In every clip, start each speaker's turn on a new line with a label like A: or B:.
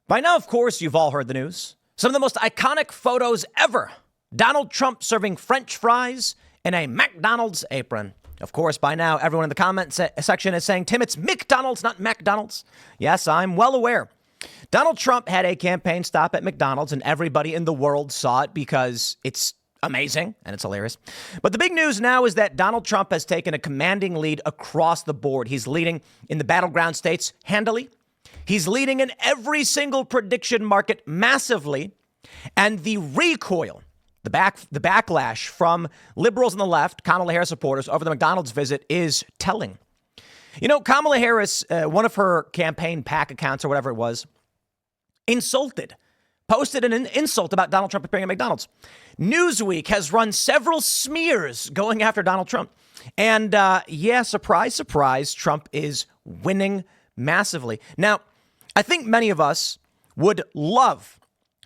A: By now, of course, you've all heard the news. Some of the most iconic photos ever. Donald Trump serving French fries in a McDonald's apron. Of course, by now, everyone in the comment section is saying, Tim, it's McDonald's, not McDonald's. Yes, I'm well aware. Donald Trump had a campaign stop at McDonald's and everybody in the world saw it because it's amazing and it's hilarious. But the big news now is that Donald Trump has taken a commanding lead across the board. He's leading in the battleground states handily. He's leading in every single prediction market massively. And the recoil, the backlash from liberals on the left, Kamala Harris supporters over the McDonald's visit is telling. You know, Kamala Harris, one of her campaign PAC accounts or whatever it was, posted an insult about Donald Trump appearing at McDonald's. Newsweek has run several smears going after Donald Trump. And surprise, surprise, Trump is winning massively. Now, I think many of us would love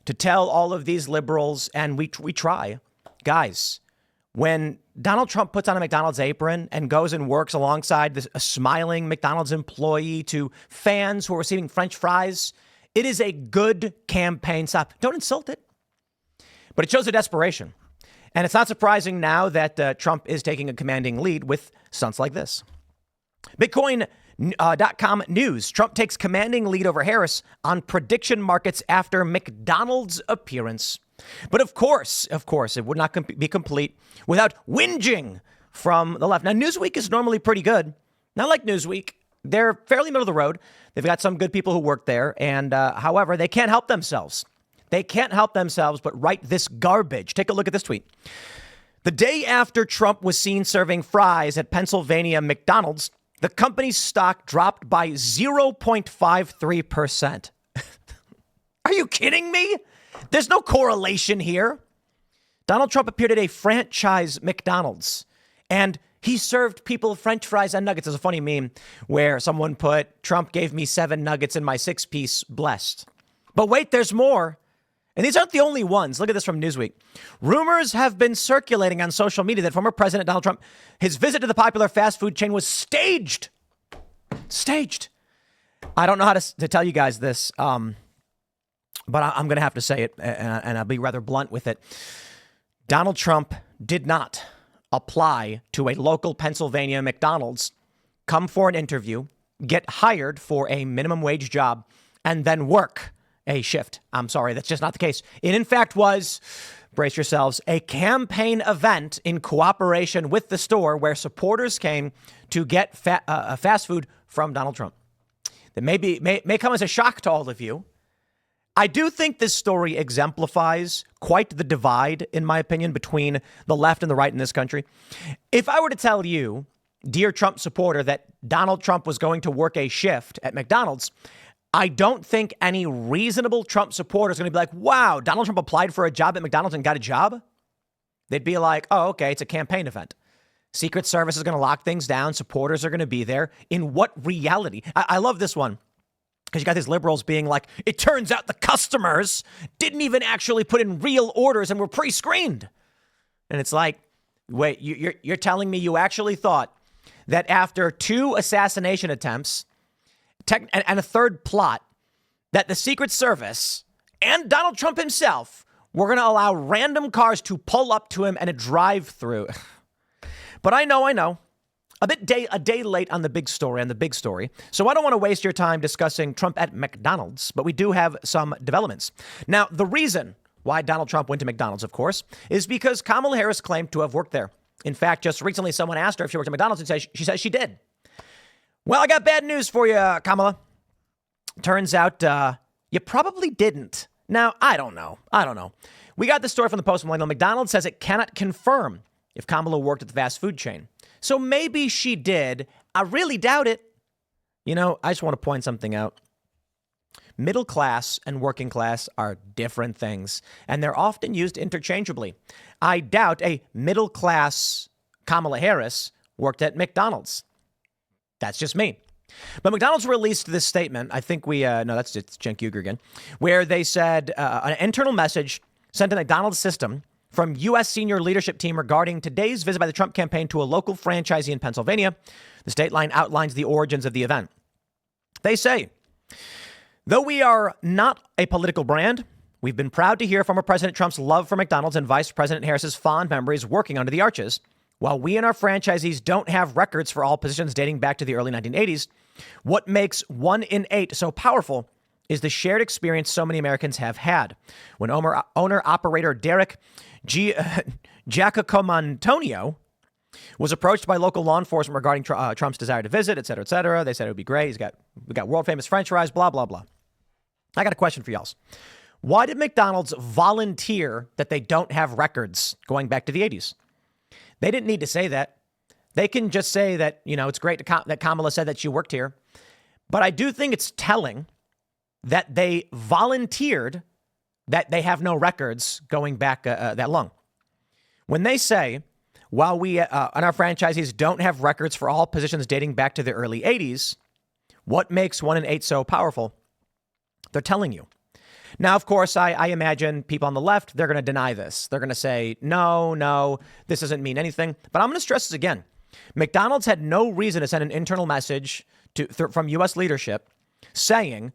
A: to tell all of these liberals, and we try, guys, when Donald Trump puts on a McDonald's apron and goes and works alongside a smiling McDonald's employee to fans who are receiving French fries, it is a good campaign stop. Don't insult it. But it shows a desperation. And it's not surprising now that Trump is taking a commanding lead with stunts like this. Bitcoin.com news. Trump takes commanding lead over Harris on prediction markets after McDonald's appearance. But of course, it would not be complete without whinging from the left. Now, Newsweek is normally pretty good. Not like Newsweek. They're fairly middle of the road. They've got some good people who work there. And however, they can't help themselves. They can't help themselves but write this garbage. Take a look at this tweet. The day after Trump was seen serving fries at Pennsylvania McDonald's, the company's stock dropped by 0.53%. Are you kidding me? There's no correlation here. Donald Trump appeared at a franchise McDonald's and he served people French fries and nuggets. There's a funny meme where someone put, Trump gave me 7 nuggets in my 6-piece blessed. But wait, there's more. And these aren't the only ones. Look at this from Newsweek. Rumors have been circulating on social media that former President Donald Trump, his visit to the popular fast food chain was staged. Staged. I don't know how to tell you guys this, but I'm going to have to say it, and I'll be rather blunt with it. Donald Trump did not apply to a local Pennsylvania McDonald's, come for an interview, get hired for a minimum wage job, and then work a shift. I'm sorry, that's just not the case. It, in fact, was, brace yourselves, a campaign event in cooperation with the store where supporters came to get fast food from Donald Trump. That may come as a shock to all of you. I do think this story exemplifies quite the divide, in my opinion, between the left and the right in this country. If I were to tell you, dear Trump supporter, that Donald Trump was going to work a shift at McDonald's, I don't think any reasonable Trump supporter is going to be like, wow, Donald Trump applied for a job at McDonald's and got a job. They'd be like, oh, okay, it's a campaign event. Secret Service is going to lock things down. Supporters are going to be there. In what reality? I love this one. Because you got these liberals being like, it turns out the customers didn't even actually put in real orders and were pre-screened. And it's like, wait, you're telling me you actually thought that after 2 assassination attempts and a third plot, that the Secret Service and Donald Trump himself were going to allow random cars to pull up to him and a drive-through. But I know. A day late on the big story, So I don't want to waste your time discussing Trump at McDonald's, but we do have some developments. Now, the reason why Donald Trump went to McDonald's, of course, is because Kamala Harris claimed to have worked there. In fact, just recently, someone asked her if she worked at McDonald's and she says she did. Well, I got bad news for you, Kamala. Turns out you probably didn't. Now, I don't know. We got this story from the Post Millennial. McDonald's says it cannot confirm if Kamala worked at the fast food chain. So maybe she did. I really doubt it. You know, I just want to point something out. Middle class and working class are different things, and they're often used interchangeably. I doubt a middle class Kamala Harris worked at McDonald's. That's just me. But McDonald's released this statement. I think it's Cenk Uygur again, where they said an internal message sent to McDonald's system from U.S. senior leadership team regarding today's visit by the Trump campaign to a local franchisee in Pennsylvania. The state line outlines the origins of the event. They say Though we are not a political brand, we've been proud to hear former President Trump's love for McDonald's and Vice President Harris's fond memories working under the arches. While we and our franchisees don't have records for all positions dating back to the early 1980s, what makes 1 in 8 so powerful is the shared experience so many Americans have had. When owner-operator Derek Giacomantonio was approached by local law enforcement regarding Trump's desire to visit, et cetera, they said it would be great. We got world-famous French fries, blah, blah, blah. I got a question for y'all. Why did McDonald's volunteer that they don't have records going back to the 80s? They didn't need to say that. They can just say that, it's great that Kamala said that she worked here. But I do think it's telling that they volunteered that they have no records going back that long. When they say, while we and our franchisees don't have records for all positions dating back to the early 80s, what makes 1 in 8 so powerful? They're telling you. Now, of course, I imagine people on the left, they're going to deny this. They're going to say, no, this doesn't mean anything. But I'm going to stress this again. McDonald's had no reason to send an internal message from U.S. leadership saying,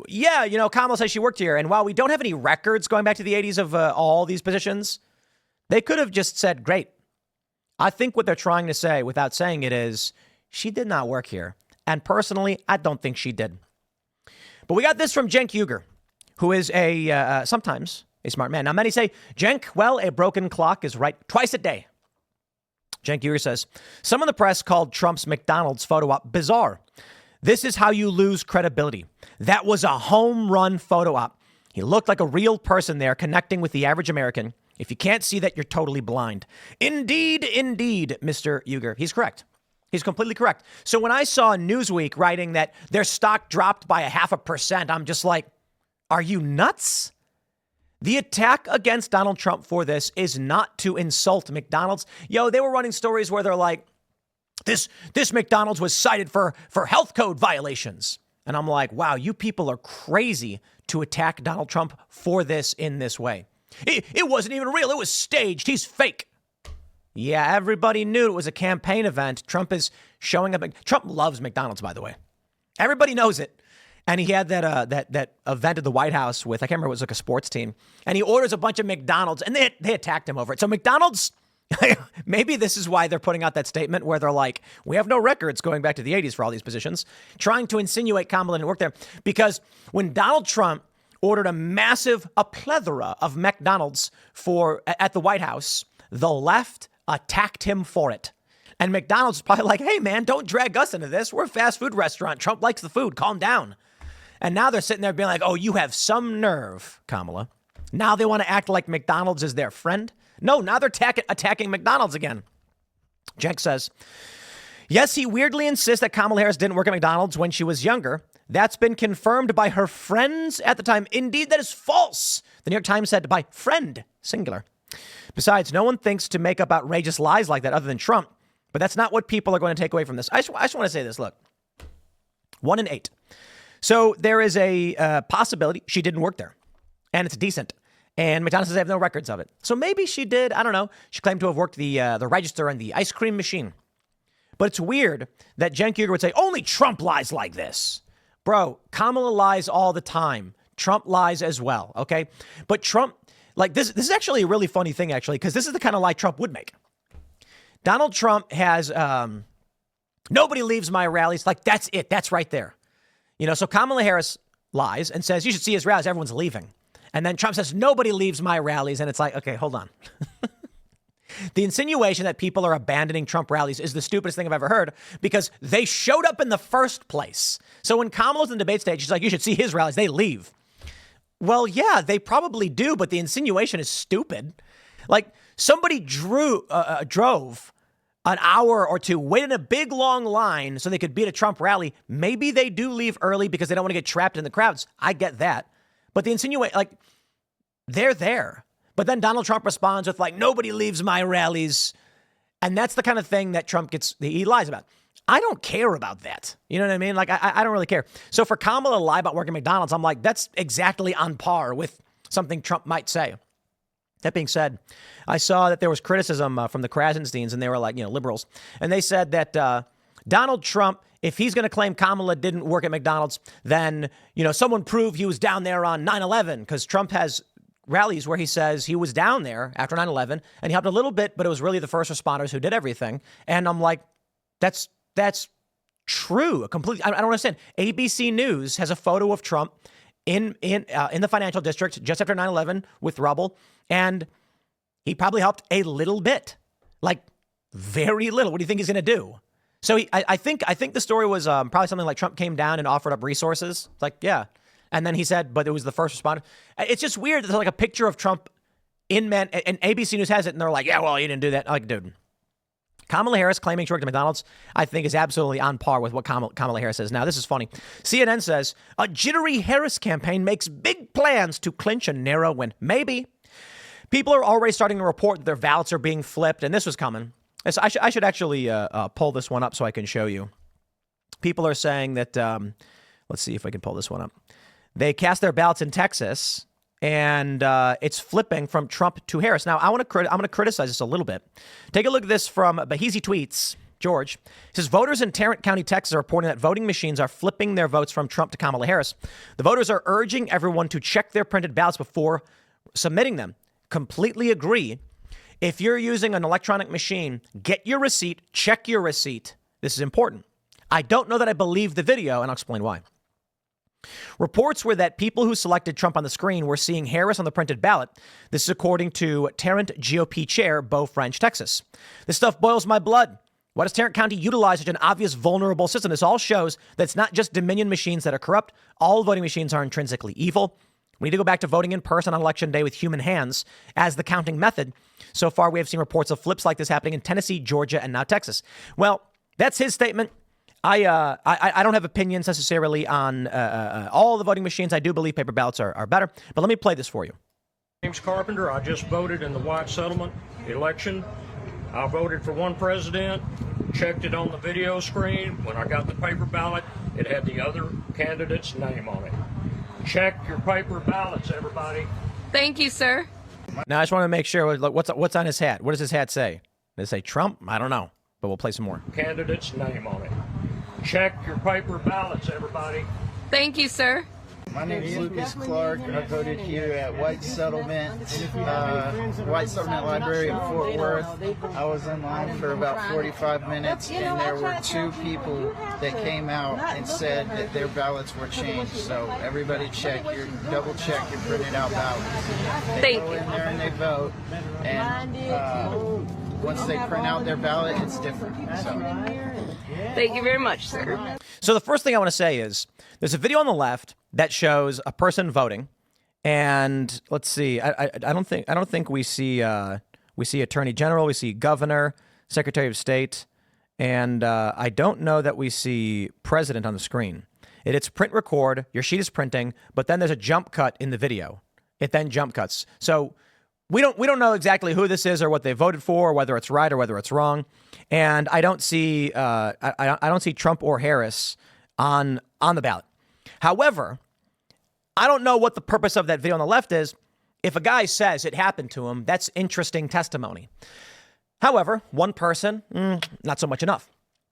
A: yeah, Kamala says she worked here. And while we don't have any records going back to the 80s of all these positions, they could have just said, great. I think what they're trying to say without saying it is she did not work here. And personally, I don't think she did. But we got this from Cenk Uygur, who is sometimes a smart man. Now, many say, Cenk, well, a broken clock is right twice a day. Cenk Uygur says, some in the press called Trump's McDonald's photo op bizarre. This is how you lose credibility. That was a home run photo op. He looked like a real person there connecting with the average American. If you can't see that, you're totally blind. Indeed, Mr. Uygur. He's correct. He's completely correct. So when I saw Newsweek writing that their stock dropped by 0.5%, I'm just like, are you nuts? The attack against Donald Trump for this is not to insult McDonald's. They were running stories where they're like, this McDonald's was cited for health code violations. And I'm like, wow, you people are crazy to attack Donald Trump for this in this way. It wasn't even real. It was staged. He's fake. Yeah, everybody knew it was a campaign event. Trump is showing up. Trump loves McDonald's, by the way. Everybody knows it. And he had that event at the White House with, I can't remember, it was like a sports team. And he orders a bunch of McDonald's and they attacked him over it. So McDonald's, maybe this is why they're putting out that statement where they're like, we have no records going back to the 80s for all these positions, trying to insinuate Kamala didn't work there. Because when Donald Trump ordered a plethora of McDonald's at the White House, the left attacked him for it. And McDonald's is probably like, hey, man, don't drag us into this. We're a fast food restaurant. Trump likes the food. Calm down. And now they're sitting there being like, oh, you have some nerve, Kamala. Now they want to act like McDonald's is their friend. No, now they're attacking McDonald's again. Cenk says, yes, he weirdly insists that Kamala Harris didn't work at McDonald's when she was younger. That's been confirmed by her friends at the time. Indeed, that is false. The New York Times said by friend, singular. Besides, no one thinks to make up outrageous lies like that other than Trump. But that's not what people are going to take away from this. I just want to say this. Look, 1 in 8. So there is a possibility she didn't work there. And it's decent. And McDonald's says they have no records of it. So maybe she did. I don't know. She claimed to have worked the register and the ice cream machine. But it's weird that Cenk Uygur would say, only Trump lies like this. Bro, Kamala lies all the time. Trump lies as well, okay? But Trump, like this is actually a really funny thing, actually, because this is the kind of lie Trump would make. Donald Trump has, nobody leaves my rallies. Like, that's it. That's right there. So Kamala Harris lies and says, you should see his rallies. Everyone's leaving. And then Trump says, nobody leaves my rallies. And it's like, okay, hold on. The insinuation that people are abandoning Trump rallies is the stupidest thing I've ever heard because they showed up in the first place. So when Kamala's in the debate stage, she's like, you should see his rallies. They leave. Well, yeah, they probably do, but the insinuation is stupid. Like somebody drove an hour or two, waited in a big long line so they could be at a Trump rally. Maybe they do leave early because they don't want to get trapped in the crowds. I get that. But the insinuation, like, they're there. But then Donald Trump responds with like, nobody leaves my rallies. And that's the kind of thing that Trump he lies about. I don't care about that. You know what I mean? Like, I don't really care. So for Kamala to lie about working at McDonald's, I'm like, that's exactly on par with something Trump might say. That being said, I saw that there was criticism from the Krasensteins, and they were like, liberals. And they said that Donald Trump if he's going to claim Kamala didn't work at McDonald's, then, someone prove he was down there on 9/11, because Trump has rallies where he says he was down there after 9/11 and he helped a little bit, but it was really the first responders who did everything. And I'm like, that's true. Completely. I don't understand. ABC News has a photo of Trump in the financial district just after 9/11 with rubble, and he probably helped a little bit, like very little. What do you think he's going to do? So I think the story was probably something like Trump came down and offered up resources. It's like, yeah. And then he said, but it was the first responder. It's just weird. There's like a picture of Trump and ABC News has it, and they're like, yeah, well, you didn't do that. Like, dude, Kamala Harris claiming she worked at McDonald's, I think, is absolutely on par with what Kamala Harris says. Now, this is funny. CNN says, a jittery Harris campaign makes big plans to clinch a narrow win. Maybe. People are already starting to report that their ballots are being flipped, and this was coming. So I should actually pull this one up so I can show you. People are saying that, let's see if I can pull this one up. They cast their ballots in Texas, and it's flipping from Trump to Harris. Now, I'm going to criticize this a little bit. Take a look at this from Bahizi Tweets. George says voters in Tarrant County, Texas are reporting that voting machines are flipping their votes from Trump to Kamala Harris. The voters are urging everyone to check their printed ballots before submitting them. Completely agree. If you're using an electronic machine, get your receipt, check your receipt. This is important. I don't know that I believe the video, and I'll explain why. Reports were that people who selected Trump on the screen were seeing Harris on the printed ballot. This is according to Tarrant GOP chair Beau French, Texas. This stuff boils my blood. Why does Tarrant County utilize such an obvious vulnerable system? This all shows that it's not just Dominion machines that are corrupt. All voting machines are intrinsically evil. We need to go back to voting in person on Election Day with human hands as the counting method. So far, we have seen reports of flips like this happening in Tennessee, Georgia, and now Texas. Well, that's his statement. I don't have opinions necessarily on all the voting machines. I do believe paper ballots are better. But let me play this for you.
B: James Carpenter. I just voted in the White Settlement election. I voted for one president, checked it on the video screen. When I got the paper ballot, it had the other candidate's name on it. Check your paper ballots, everybody.
C: Thank you, sir.
A: Now, I just want to make sure, what's on his hat? What does his hat say? Does it say Trump? I don't know, but we'll play some more.
B: Candidate's name on it. Check your paper ballots, everybody.
C: Thank you, sir.
D: My name is Lucas Clark. I voted here at White Settlement Library in Fort Worth. I was in line for about 45 minutes, and there were two people that came out and said that their ballots were changed. So everybody double check your printed out ballots. They go in there and they vote, and once they print out their ballot, it's different. So.
C: Thank you very much, sir.
A: So the first thing I want to say is there's a video on the left that shows a person voting, and let's see. I don't think we see Attorney General, we see Governor, Secretary of State, and I don't know that we see President on the screen. It's print record. Your sheet is printing, but then there's a jump cut in the video. It then jump cuts. So we don't know exactly who this is or what they voted for, or whether it's right or whether it's wrong. And I don't see I don't see Trump or Harris on the ballot. However, I don't know what the purpose of that video on the left is. If a guy says it happened to him, that's interesting testimony. However, one person, not so much enough.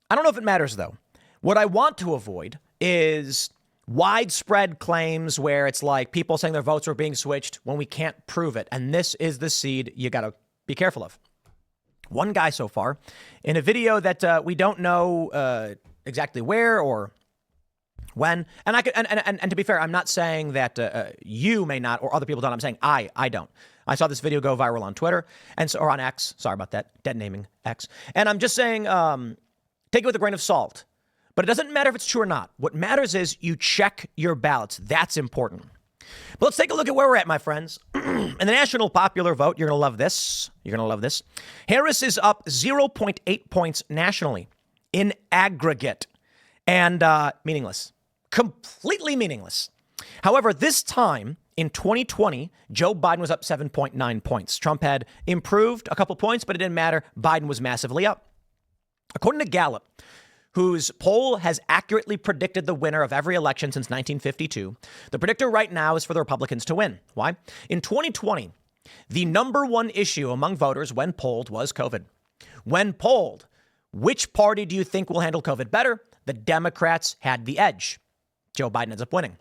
A: I don't know if it matters, though. What I want to avoid is widespread claims where it's like people saying their votes were being switched when we can't prove it. And this is the seed you got to be careful of. One guy so far in a video that we don't know exactly where or when. And I could, and to be fair, I'm not saying that you may not or other people don't. I'm saying I don't. I saw this video go viral on Twitter or on X. Sorry about that. Dead naming X. And I'm just saying, take it with a grain of salt. But it doesn't matter if it's true or not. What matters is you check your ballots. That's important. But let's take a look at where we're at, my friends. In the national popular vote, you're going to love this. You're going to love this. Harris is up 0.8 points nationally in aggregate. And meaningless. Completely meaningless. However, this time in 2020, Joe Biden was up 7.9 points. Trump had improved a couple points, but it didn't matter. Biden was massively up. According to Gallup, whose poll has accurately predicted the winner of every election since 1952, the predictor right now is for the Republicans to win. Why? In 2020, the number one issue among voters when polled was COVID. When polled, Which party do you think will handle COVID better? The Democrats had the edge. Joe Biden ends up winning.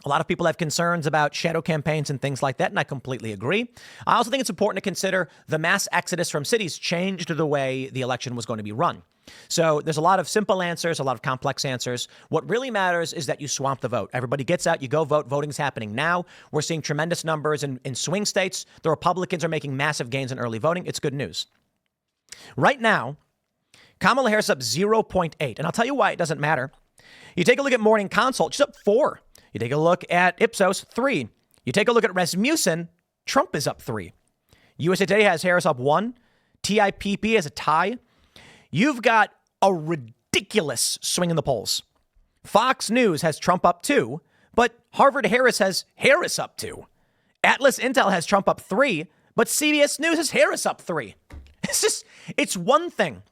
A: A lot of people have concerns about shadow campaigns and things like that, and I completely agree. I also think it's important to consider the mass exodus from cities changed the way the election was going to be run. So there's a lot of simple answers, a lot of complex answers. What really matters is that you swamp the vote. Everybody gets out, you go vote. Voting's happening now. We're seeing tremendous numbers in swing states. The Republicans are making massive gains in early voting. It's good news. Right now, Kamala Harris up 0.8. And I'll tell you why it doesn't matter. You take a look at Morning Consult, she's up 4. You take a look at Ipsos, 3. You take a look at Rasmussen, Trump is up 3. USA Today has Harris up 1. TIPP has a tie. You've got a ridiculous swing in the polls. Fox News has Trump up 2, but Harvard Harris has Harris up 2. Atlas Intel has Trump up 3, but CBS News has Harris up 3. It's one thing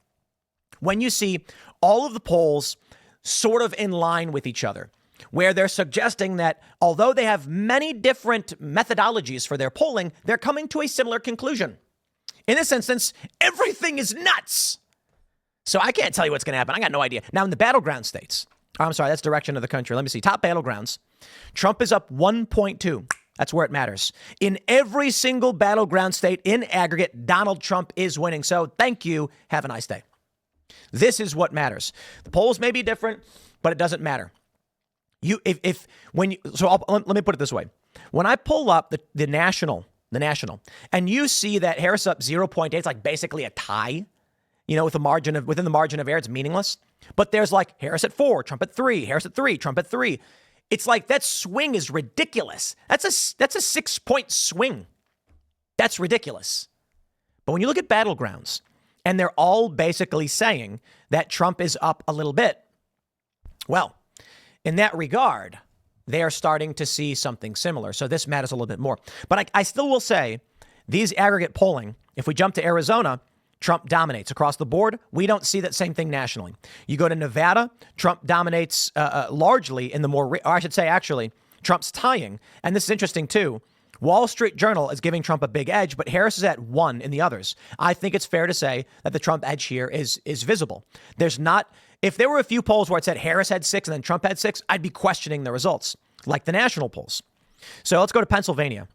A: when you see all of the polls sort of in line with each other, where they're suggesting that although they have many different methodologies for their polling, they're coming to a similar conclusion. In this instance, everything is nuts. So I can't tell you what's going to happen. I got no idea. Now, in the battleground states, I'm sorry, that's direction of the country. Let me see. Top battlegrounds. Trump is up 1.2. That's where it matters. In every single battleground state in aggregate, Donald Trump is winning. So thank you. Have a nice day. This is what matters. The polls may be different, but it doesn't matter. Let me put it this way. When I pull up the national, and you see that Harris up 0.8, it's like basically a tie, within the margin of error, it's meaningless. But there's like Harris at 4, Trump at 3, Harris at 3, Trump at 3. It's like that swing is ridiculous. That's a 6-point swing. That's ridiculous. But when you look at battlegrounds, and they're all basically saying that Trump is up a little bit, well, in that regard, they are starting to see something similar. So this matters a little bit more. But I still will say these aggregate polling, if we jump to Arizona, Trump dominates across the board. We don't see that same thing nationally. You go to Nevada, Trump dominates largely in the or I should say, actually, Trump's tying. And this is interesting, too. Wall Street Journal is giving Trump a big edge, but Harris is at 1 in the others. I think it's fair to say that the Trump edge here is visible. There's not, if there were a few polls where it said Harris had 6 and then Trump had 6, I'd be questioning the results, like the national polls. So let's go to Pennsylvania.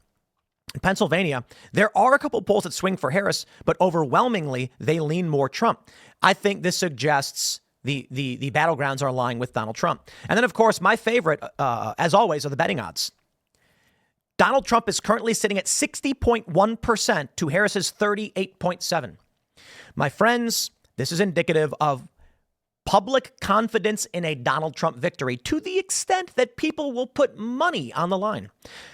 A: In Pennsylvania, there are a couple of polls that swing for Harris, but overwhelmingly, they lean more Trump. I think this suggests the battlegrounds are lying with Donald Trump. And then, of course, my favorite, as always, are the betting odds. Donald Trump is currently sitting at 60.1% to Harris's 38.7%. My friends, this is indicative of public confidence in a Donald Trump victory to the extent that people will put money on the line.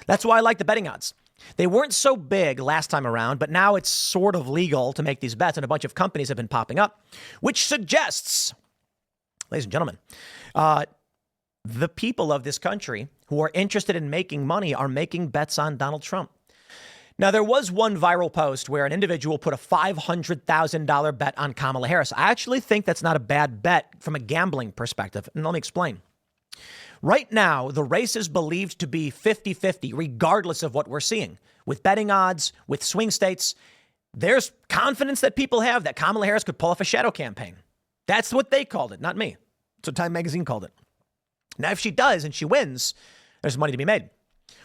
A: That's why I like the betting odds. They weren't so big last time around, but now it's sort of legal to make these bets, and a bunch of companies have been popping up, which suggests, ladies and gentlemen, the people of this country who are interested in making money are making bets on Donald Trump. Now, there was one viral post where an individual put a $500,000 bet on Kamala Harris. I actually think that's not a bad bet from a gambling perspective. And let me explain. Right now, the race is believed to be 50-50, regardless of what we're seeing. With betting odds, with swing states, there's confidence that people have that Kamala Harris could pull off a shadow campaign. That's what they called it, not me. That's what Time Magazine called it. Now, if she does and she wins, there's money to be made.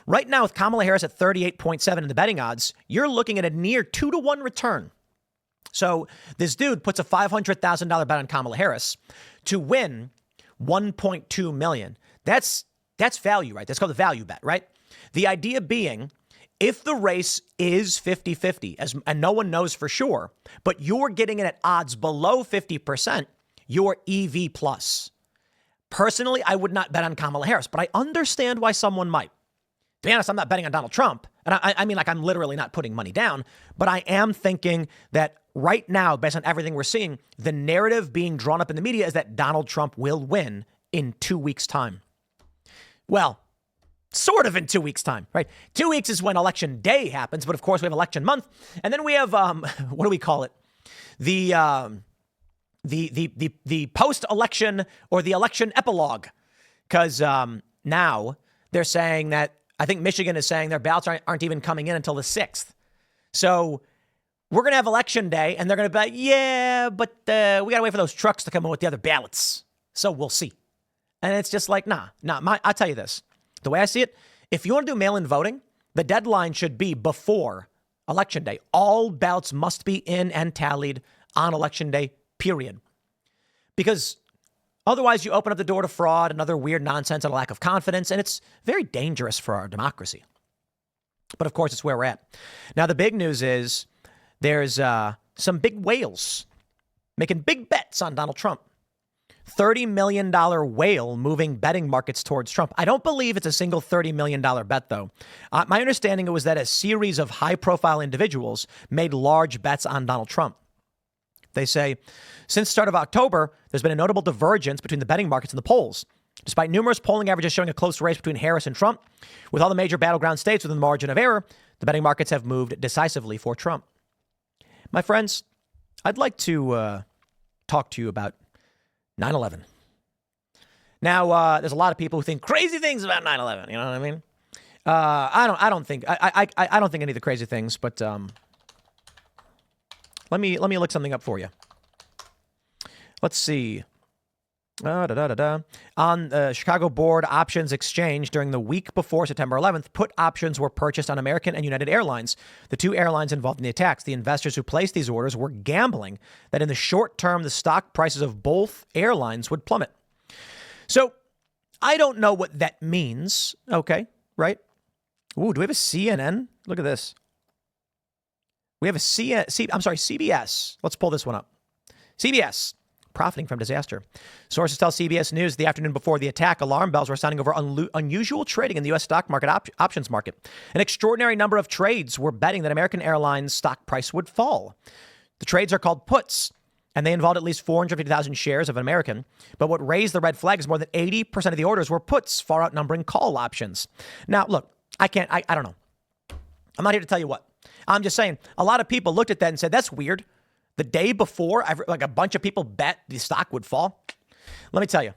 A: Right now, with Kamala Harris at 38.7 in the betting odds, you're looking at a near 2-to-1 return. So this dude puts a $500,000 bet on Kamala Harris to win $1.2 million. That's value, right? That's called the value bet, right? The idea being, if the race is 50-50, and no one knows for sure, but you're getting it at odds below 50%, you're EV plus. Personally, I would not bet on Kamala Harris, but I understand why someone might. To be honest, I'm not betting on Donald Trump. And I mean, like, I'm literally not putting money down, but I am thinking that right now, based on everything we're seeing, the narrative being drawn up in the media is that Donald Trump will win in 2 weeks' time. Well, sort of in 2 weeks' time, right? 2 weeks is when election day happens, but of course we have election month. And then we have, what do we call it? The post-election or the election epilogue. Because now they're saying that, I think Michigan is saying their ballots aren't even coming in until the 6th. So we're going to have election day, and they're going to be like, yeah, but we got to wait for those trucks to come in with the other ballots. So we'll see. And it's just like, nah. I'll tell you this. The way I see it, if you want to do mail-in voting, the deadline should be before election day. All ballots must be in and tallied on election day, period. Because otherwise you open up the door to fraud and other weird nonsense and a lack of confidence, and it's very dangerous for our democracy. But of course, it's where we're at. Now, the big news is there's some big whales making big bets on Donald Trump. $30 million whale moving betting markets towards Trump. I don't believe it's a single $30 million bet, though. My understanding was that a series of high-profile individuals made large bets on Donald Trump. They say, since the start of October, there's been a notable divergence between the betting markets and the polls. Despite numerous polling averages showing a close race between Harris and Trump, with all the major battleground states within the margin of error, the betting markets have moved decisively for Trump. My friends, I'd like to talk to you about 9/11. Now, there's a lot of people who think crazy things about 9/11. You know what I mean? I don't think any of the crazy things. But let me look something up for you. Let's see. On the Chicago Board Options Exchange during the week before September 11th, put options were purchased on American and United Airlines, the two airlines involved in the attacks. The investors who placed these orders were gambling that in the short term, the stock prices of both airlines would plummet. So I don't know what that means. Okay, right? Ooh, do we have a CNN? Look at this. We have a CBS. Let's pull this one up. CBS. Profiting from disaster. Sources tell CBS News the afternoon before the attack, alarm bells were sounding over unusual trading in the U.S. stock market options market. An extraordinary number of trades were betting that American Airlines stock price would fall. The trades are called puts, and they involved at least 450,000 shares of American. But what raised the red flag is more than 80% of the orders were puts, far outnumbering call options. Now, look, I don't know. I'm not here to tell you what. I'm just saying a lot of people looked at that and said, that's weird. The day before, a bunch of people bet the stock would fall. Let me tell you,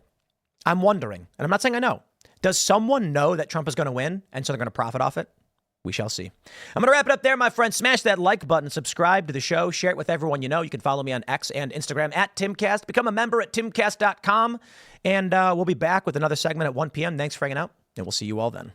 A: I'm wondering, and I'm not saying I know, does someone know that Trump is going to win, and so they're going to profit off it? We shall see. I'm going to wrap it up there, my friends. Smash that like button, subscribe to the show, share it with everyone you know. You can follow me on X and Instagram at Timcast. Become a member at timcast.com, and we'll be back with another segment at 1 p.m. Thanks for hanging out, and we'll see you all then.